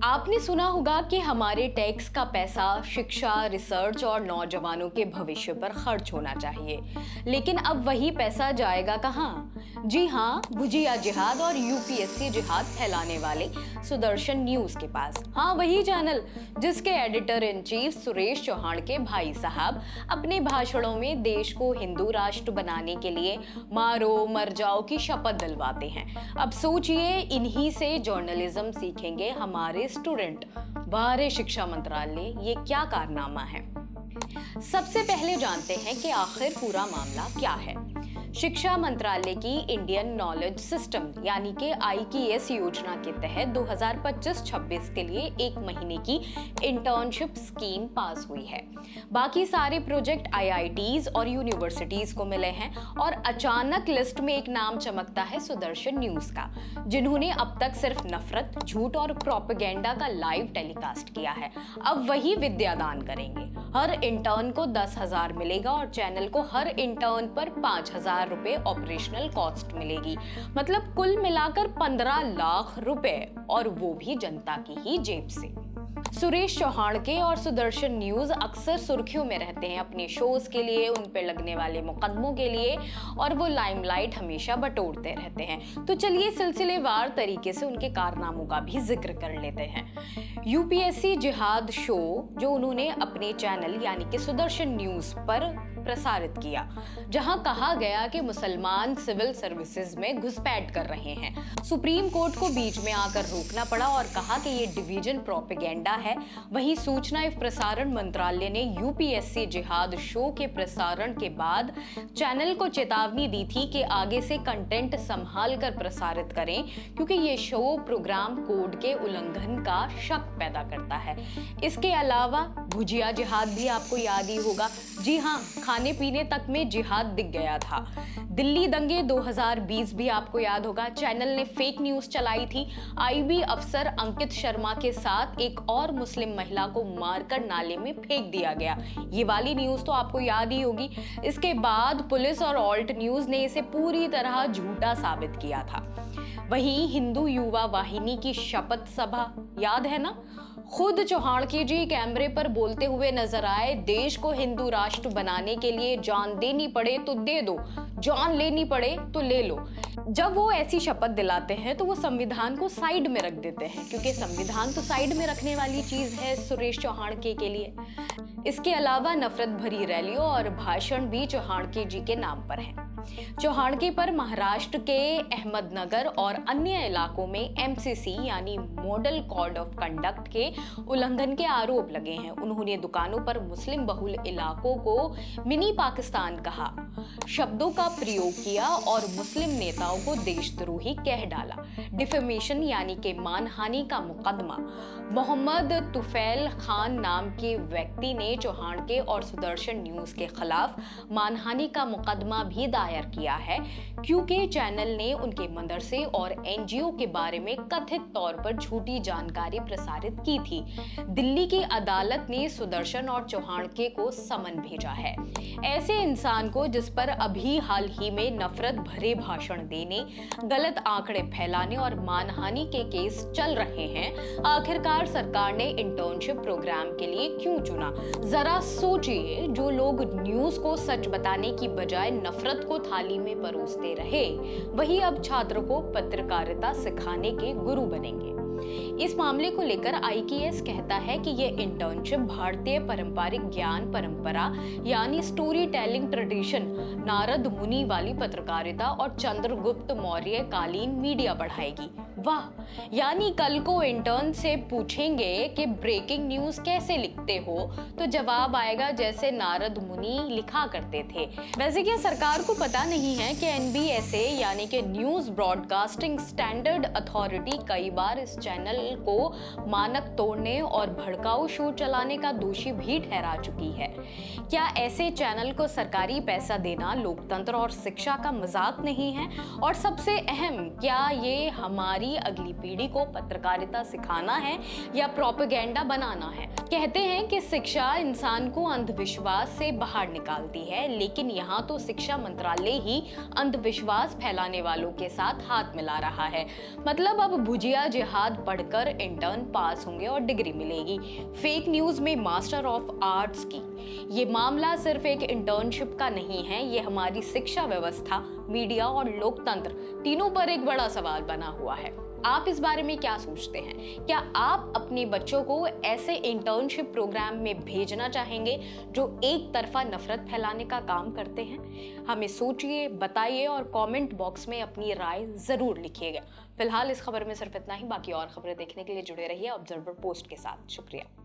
आपने सुना होगा कि हमारे टैक्स का पैसा शिक्षा, रिसर्च और नौजवानों के भविष्य पर खर्च होना चाहिए, लेकिन अब वही पैसा जाएगा कहाँ? जी हाँ, भुजिया जिहाद और यूपीएससी जिहाद फैलाने वाले सुदर्शन न्यूज के पास। हाँ, वही चैनल जिसके editor in chief Suresh Chauhan के भाई साहब अपने भाषणों में देश को हिंदू राष्ट्र बनाने के लिए मारो मर जाओ की शपथ दिलवाते हैं। अब सोचिए, इन्हीं से जर्नलिज्म सीखेंगे हमारे स्टूडेंट। बाहरी शिक्षा मंत्रालय, ये क्या कारनामा है? सबसे पहले जानते हैं कि आखिर पूरा मामला क्या है। शिक्षा मंत्रालय की इंडियन नॉलेज सिस्टम यानी कि आईकीएस योजना के तहत 2025-26 के लिए 1 महीने की इंटर्नशिप स्कीम पास हुई है। बाकी सारे प्रोजेक्ट आईआईटीज और यूनिवर्सिटीज को मिले हैं और अचानक लिस्ट में एक नाम चमकता है सुदर्शन न्यूज का, जिन्होंने अब तक सिर्फ नफरत, झूठ और प्रोपेगेंडा का लाइव टेलीकास्ट किया है। अब वही विद्यादान करेंगे। हर इंटर्न को 10,000 मिलेगा और चैनल को हर इंटर्न पर 5,000 रुपए ऑपरेशनल कॉस्ट मिलेगी। मतलब कुल मिलाकर 15 लाख रुपए, और वो भी जनता की ही जेब से। सुरेश चौहान के और सुदर्शन न्यूज अक्सर सुर्खियों में रहते हैं अपने शोज के लिए, उन पे लगने वाले मुकदमों के लिए, और वो लाइमलाइट हमेशा बटोरते रहते हैं। तो चलिए सिलसिलेवार तरीके से उनके कारनामों का भी जिक्र कर लेते हैं। यूपीएससी जिहाद शो जो उन्होंने अपने चैनल यानी कि सुदर्शन न्यूज पर प्रसारित किया, जहां कहा गया कि मुसलमान सिविल सर्विसेज में घुसपैठ कर रहे हैं। सुप्रीम कोर्ट को बीच में आकर रोकना पड़ा और कहा कि ये डिवीजन प्रोपेगेंडा है। वहीं सूचना एवं प्रसारण मंत्रालय ने यूपीएससी जिहाद शो के प्रसारण के बाद चैनल को चेतावनी दी थी कि आगे से कंटेंट संभाल कर प्रसारित करें, क्योंकि ये शो प्रोग्राम कोड के उल्लंघन का शक पैदा करता है। इसके अलावा भुजिया जिहाद भी आपको याद ही होगा। जी हाँ, खाने पीने तक में जिहाद दिख गया था। दिल्ली दंगे 2020 भी आपको याद होगा। चैनल ने फेक न्यूज चलाई थी। आईबी अफसर अंकित शर्मा के साथ एक और मुस्लिम महिला को मारकर नाले में फेंक दिया गया। ये वाली न्यूज तो आपको याद ही होगी। इसके बाद पुलिस और ऑल्ट न्यूज ने इसे पूरी तरह झूठा साबित किया था। वहीं हिंदू युवा वाहिनी की शपथ सभा याद है ना? खुद चौहान की जी कैमरे पर बोलते हुए नजर आए, देश को हिंदू राष्ट्र बनाने के लिए जान देनी पड़े तो दे दो, जान लेनी पड़े तो ले लो। जब वो ऐसी शपथ दिलाते हैं तो वो संविधान को साइड में रख देते हैं, क्योंकि संविधान तो साइड में रखने वाली चीज है सुरेश चौहान के लिए। इसके अलावा नफरत भरी रैलियों और भाषण भी चौहान जी के नाम पर हैं। चौहान पर महाराष्ट्र के अहमदनगर और अन्य इलाकों में एमसीसी यानी मॉडल कोड ऑफ कंडक्ट के उल्लंघन के आरोप लगे हैं। उन्होंने दुकानों पर मुस्लिम बहुल इलाकों को मिनी पाकिस्तान कहा, शब्दों का प्रयोग किया और मुस्लिम नेताओं को देशद्रोही कह डाला। डिफेमेशन यानी कि मानहानि का मुकदमा मोहम्मद तुफैल खान नाम के व्यक्ति ने चौहान के और सुदर्शन न्यूज के खिलाफ मानहानि का मुकदमा भी दायर किया है, क्योंकि चैनल ने उनके मदरसे और एनजीओ के बारे में कथित तौर पर झूठी जानकारी प्रसारित की थी। दिल्ली की अदालत ने सुदर्शन और चौहान को समन भेजा है। ऐसे इंसान को जिस पर अभी हाल ही में नफरत भरे भाषण देने, गलत आंकड़े फैलाने और मानहानि के केस चल रहे हैं, आखिरकार सरकार ने इंटर्नशिप प्रोग्राम के लिए क्यों चुना? जरा सोचिए, जो लोग न्यूज को सच बताने की बजाय नफरत को थाली में परोसते रहे, वही अब छात्र को पत्रकारिता सिखाने के गुरु बनेंगे। इस मामले को लेकर आईकीएस कहता है कि यह इंटर्नशिप भारतीय पारंपरिक ज्ञान परंपरा यानी स्टोरी टेलिंग ट्रेडिशन, नारद मुनि वाली पत्रकारिता और चंद्रगुप्त मौर्य कालीन मीडिया बढ़ाएगी। वाह! यानी कल को इंटर्न से पूछेंगे कि ब्रेकिंग न्यूज कैसे लिखते हो, तो जवाब आएगा जैसे नारद मुनि लिखा करते थे। वैसे क्या सरकार को पता नहीं है कि एनबीएसए यानी कि न्यूज ब्रॉडकास्टिंग स्टैंडर्ड अथॉरिटी कई बार इस चैनल को मानक तोड़ने और भड़काऊ शो चलाने का दोषी भी ठहरा चुकी है। क्या ऐसे चैनल को सरकारी पैसा देना लोकतंत्र और शिक्षा का मजाक नहीं है? और सबसे अहम, क्या ये हमारी अगली पीढ़ी को पत्रकारिता सिखाना है या प्रोपेगेंडा बनाना है? कहते हैं कि शिक्षा इंसान को अंधविश्वास से बाहर निकालती है, लेकिन यहाँ तो शिक्षा मंत्रालय ही अंधविश्वास फैलाने वालों के साथ हाथ मिला रहा है। मतलब अब भुजिया जिहाद बाद पढ़कर इंटर्न पास होंगे और डिग्री मिलेगी। फेक न्यूज में मास्टर ऑफ आर्ट्स की ये मामला सिर्फ एक इंटर्नशिप का नहीं है, ये हमारी शिक्षा व्यवस्था, मीडिया और लोकतंत्र तीनों पर एक बड़ा सवाल बना हुआ है। आप इस बारे में क्या सोचते हैं? क्या आप अपने बच्चों को ऐसे इंटर्नशिप प्रोग्राम में भेजना चाहेंगे जो एक तरफा नफरत फैलाने का काम करते हैं? हमें सोचिए, बताइए और कमेंट बॉक्स में अपनी राय जरूर लिखिएगा। फिलहाल इस खबर में सिर्फ इतना ही। बाकी और खबरें देखने के लिए जुड़े रहिए ऑब्जर्वर पोस्ट के साथ। शुक्रिया।